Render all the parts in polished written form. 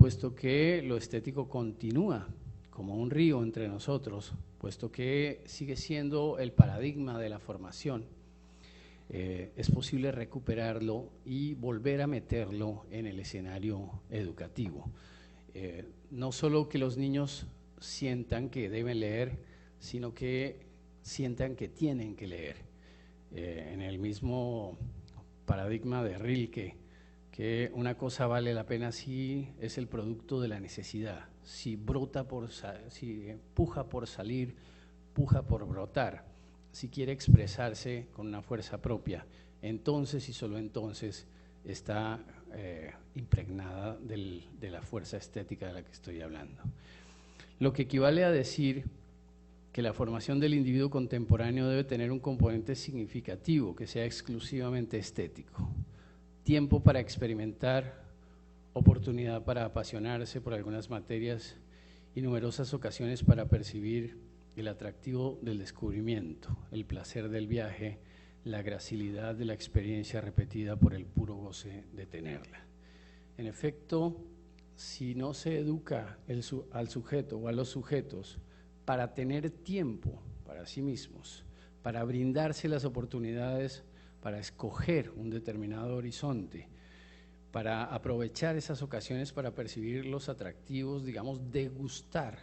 puesto que lo estético continúa como un río entre nosotros, puesto que sigue siendo el paradigma de la formación, es posible recuperarlo y volver a meterlo en el escenario educativo. No solo que los niños sientan que deben leer, sino que sientan que tienen que leer. En el mismo paradigma de Rilke, que una cosa vale la pena si es el producto de la necesidad, si puja por salir, puja por brotar, si quiere expresarse con una fuerza propia, entonces y solo entonces está impregnada de la fuerza estética de la que estoy hablando. Lo que equivale a decir que la formación del individuo contemporáneo debe tener un componente significativo que sea exclusivamente estético. Tiempo para experimentar, oportunidad para apasionarse por algunas materias y numerosas ocasiones para percibir el atractivo del descubrimiento, el placer del viaje, la gracilidad de la experiencia repetida por el puro goce de tenerla. En efecto, si no se educa al sujeto o a los sujetos para tener tiempo para sí mismos, para brindarse las oportunidades, para escoger un determinado horizonte, para aprovechar esas ocasiones para percibir los atractivos, digamos, degustar,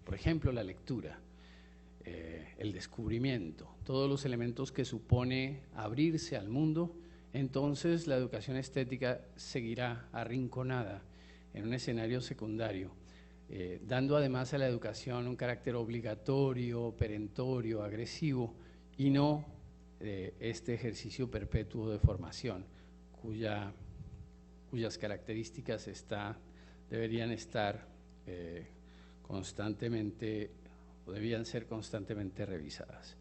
por ejemplo, la lectura, el descubrimiento, todos los elementos que supone abrirse al mundo, entonces la educación estética seguirá arrinconada en un escenario secundario, dando además a la educación un carácter obligatorio, perentorio, agresivo, y no este ejercicio perpetuo de formación, cuyas características deberían estar constantemente, o debían ser constantemente revisadas.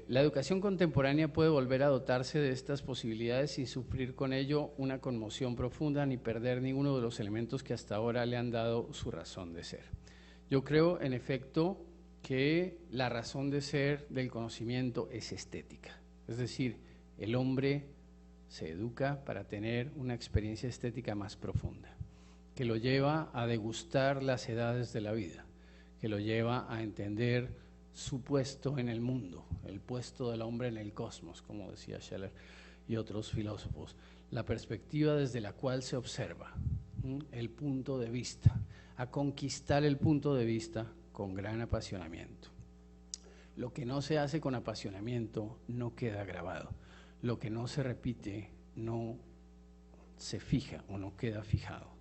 La educación contemporánea puede volver a dotarse de estas posibilidades sin sufrir con ello una conmoción profunda ni perder ninguno de los elementos que hasta ahora le han dado su razón de ser. Yo creo, en efecto, que la razón de ser del conocimiento es estética, es decir, el hombre se educa para tener una experiencia estética más profunda, que lo lleva a degustar las edades de la vida, que lo lleva a entender su puesto en el mundo, el puesto del hombre en el cosmos, como decía Scheller y otros filósofos, la perspectiva desde la cual se observa, el punto de vista, a conquistar el punto de vista con gran apasionamiento. Lo que no se hace con apasionamiento no queda grabado, lo que no se repite no se fija o no queda fijado.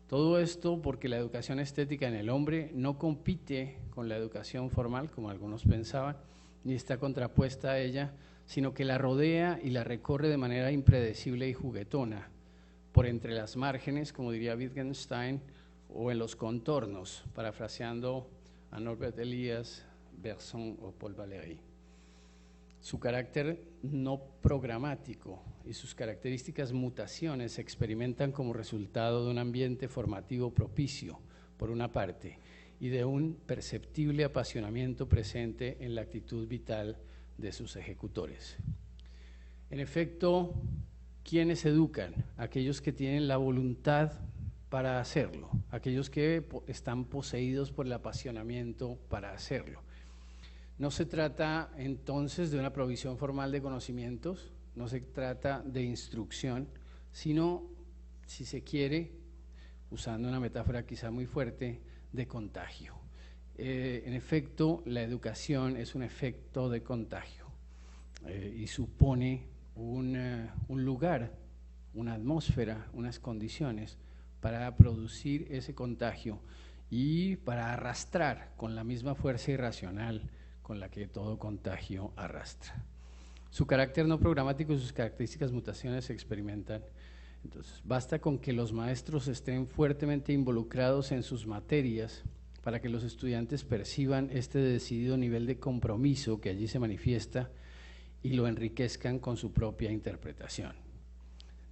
Todo esto porque la educación estética en el hombre no compite con la educación formal, como algunos pensaban, ni está contrapuesta a ella, sino que la rodea y la recorre de manera impredecible y juguetona, por entre las márgenes, como diría Wittgenstein, o en los contornos, parafraseando a Norbert Elias, Bergson o Paul Valéry. Su carácter no programático y sus características mutaciones se experimentan como resultado de un ambiente formativo propicio, por una parte, y de un perceptible apasionamiento presente en la actitud vital de sus ejecutores. En efecto, ¿quiénes educan? Aquellos que tienen la voluntad para hacerlo, aquellos que están poseídos por el apasionamiento para hacerlo. No se trata entonces de una provisión formal de conocimientos, no se trata de instrucción, sino, si se quiere, usando una metáfora quizá muy fuerte, de contagio. En efecto, la educación es un efecto de contagio y supone un lugar, una atmósfera, unas condiciones para producir ese contagio y para arrastrar con la misma fuerza irracional con la que todo contagio arrastra. Su carácter no programático y sus características mutaciones se experimentan. Entonces, basta con que los maestros estén fuertemente involucrados en sus materias para que los estudiantes perciban este decidido nivel de compromiso que allí se manifiesta y lo enriquezcan con su propia interpretación.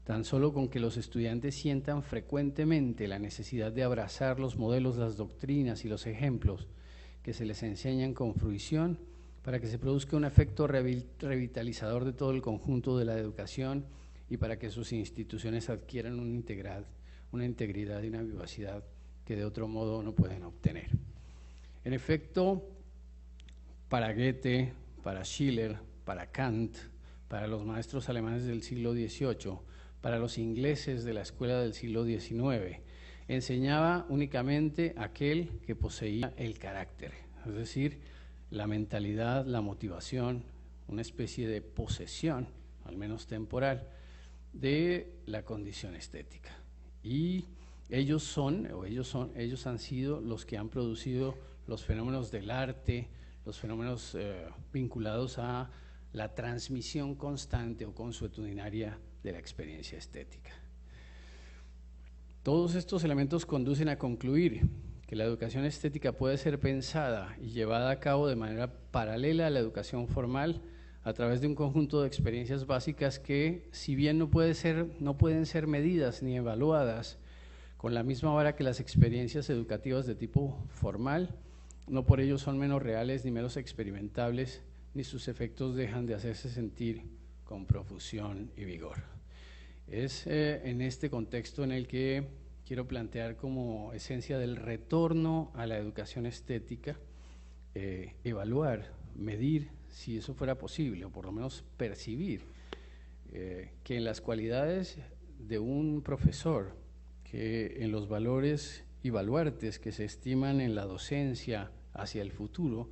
Tan solo con que los estudiantes sientan frecuentemente la necesidad de abrazar los modelos, las doctrinas y los ejemplos que se les enseñan con fruición para que se produzca un efecto revitalizador de todo el conjunto de la educación y para que sus instituciones adquieran una integridad y una vivacidad que de otro modo no pueden obtener. En efecto, para Goethe, para Schiller, para Kant, para los maestros alemanes del siglo XVIII, para los ingleses de la escuela del siglo XIX, enseñaba únicamente aquel que poseía el carácter, es decir, la mentalidad, la motivación, una especie de posesión, al menos temporal, de la condición estética. Y ellos han sido los que han producido los fenómenos del arte, los fenómenos vinculados a la transmisión constante o consuetudinaria de la experiencia estética. Todos estos elementos conducen a concluir que la educación estética puede ser pensada y llevada a cabo de manera paralela a la educación formal a través de un conjunto de experiencias básicas que, si bien no pueden ser medidas ni evaluadas con la misma vara que las experiencias educativas de tipo formal, no por ello son menos reales ni menos experimentables, ni sus efectos dejan de hacerse sentir con profusión y vigor. Es en este contexto en el que quiero plantear como esencia del retorno a la educación estética, evaluar, medir, si eso fuera posible, o por lo menos percibir que en las cualidades de un profesor, que en los valores y baluartes que se estiman en la docencia hacia el futuro,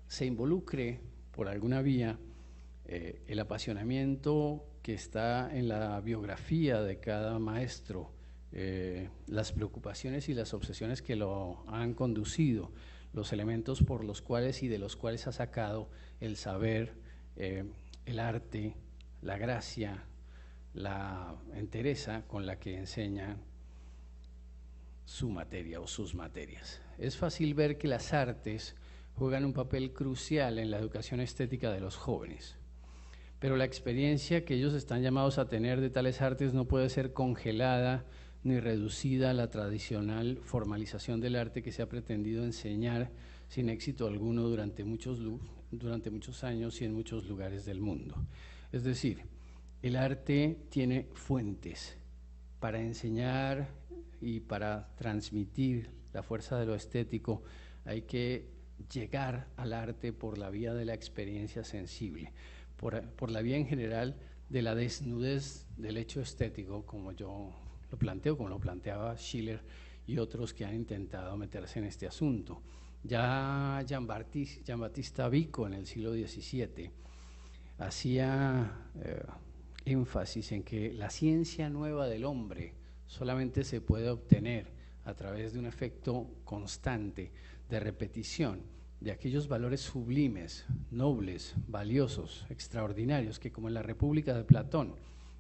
se involucre por alguna vía el apasionamiento que está en la biografía de cada maestro, las preocupaciones y las obsesiones que lo han conducido, los elementos por los cuales y de los cuales ha sacado el saber, el arte, la gracia, la entereza con la que enseña su materia o sus materias. Es fácil ver que las artes juegan un papel crucial en la educación estética de los jóvenes, pero la experiencia que ellos están llamados a tener de tales artes no puede ser congelada ni reducida a la tradicional formalización del arte que se ha pretendido enseñar sin éxito alguno durante muchos años y en muchos lugares del mundo. Es decir, el arte tiene fuentes para enseñar y para transmitir la fuerza de lo estético. Hay que llegar al arte por la vía de la experiencia sensible, por la vía en general de la desnudez del hecho estético, como yo lo planteo, como lo planteaba Schiller y otros que han intentado meterse en este asunto. Ya Giambattista Vico en el siglo XVII hacía énfasis en que la ciencia nueva del hombre solamente se puede obtener a través de un efecto constante de repetición de aquellos valores sublimes, nobles, valiosos, extraordinarios, que como en la República de Platón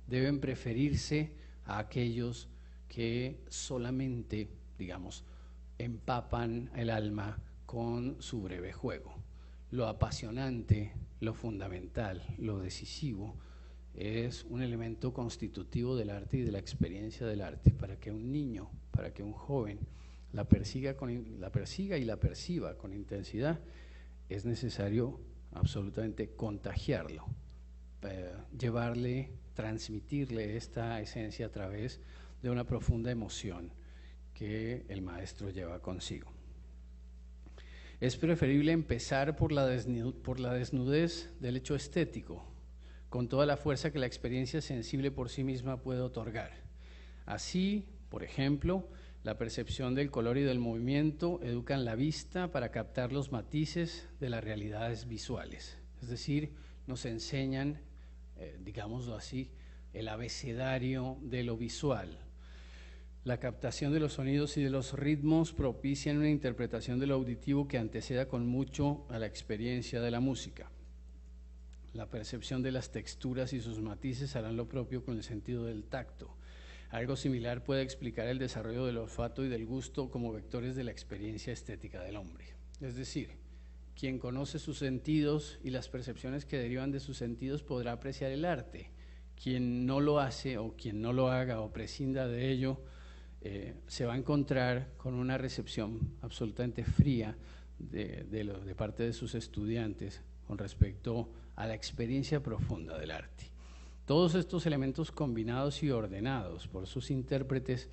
deben preferirse a aquellos que solamente, digamos, empapan el alma con su breve juego. Lo apasionante, lo fundamental, lo decisivo es un elemento constitutivo del arte y de la experiencia del arte. Para que un niño, para que un joven la persiga y la perciba con intensidad, es necesario absolutamente contagiarlo, llevarle, transmitirle esta esencia a través de una profunda emoción que el maestro lleva consigo. Es preferible empezar por la desnudez del hecho estético, con toda la fuerza que la experiencia sensible por sí misma puede otorgar. Así, por ejemplo, la percepción del color y del movimiento educan la vista para captar los matices de las realidades visuales. Es decir, nos enseñan, digámoslo así, el abecedario de lo visual. La captación de los sonidos y de los ritmos propician una interpretación de lo auditivo que anteceda con mucho a la experiencia de la música. La percepción de las texturas y sus matices harán lo propio con el sentido del tacto. Algo similar puede explicar el desarrollo del olfato y del gusto como vectores de la experiencia estética del hombre. Es decir, quien conoce sus sentidos y las percepciones que derivan de sus sentidos podrá apreciar el arte. Quien no lo hace o quien no lo haga o prescinda de ello, se va a encontrar con una recepción absolutamente fría de parte de sus estudiantes con respecto a la experiencia profunda del arte. Todos estos elementos combinados y ordenados por sus intérpretes